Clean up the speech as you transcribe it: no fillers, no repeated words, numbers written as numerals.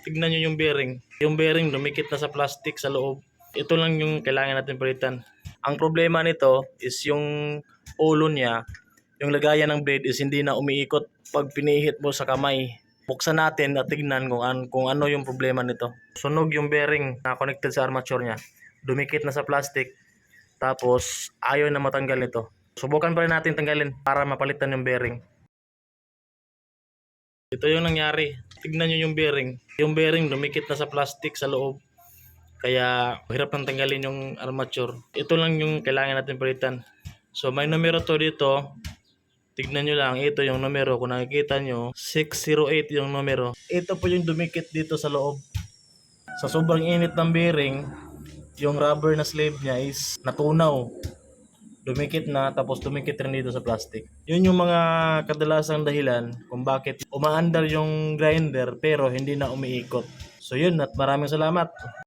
Tignan nyo yung bearing. Yung bearing dumikit na sa plastic sa loob. Ito lang yung kailangan natin palitan. Ang problema nito is yung ulo niya, yung lagayan ng blade is hindi na umiikot pag pinihit mo sa kamay. Buksan natin at tignan kung ano yung problema nito. Sunog yung bearing na connected sa armature niya. Dumikit na sa plastic. Tapos ayaw na matanggal nito. Subukan pa rin natin tanggalin para mapalitan yung bearing. Ito yung nangyari. Tignan nyo yung bearing. Yung bearing dumikit na sa plastic sa loob. Kaya hirap nang tanggalin yung armature. Ito lang yung kailangan natin palitan. So may numero to dito. Tignan nyo lang. Ito yung numero. Kung nakikita nyo, 608 yung numero. Ito po yung dumikit dito sa loob. Sa sobrang init ng bearing, yung rubber na sleeve niya is natunaw. Dumikit na, tapos dumikit rin dito sa plastic. Yun yung mga kadalasang dahilan kung bakit umaandar yung grinder pero hindi na umiikot. So yun, at maraming salamat.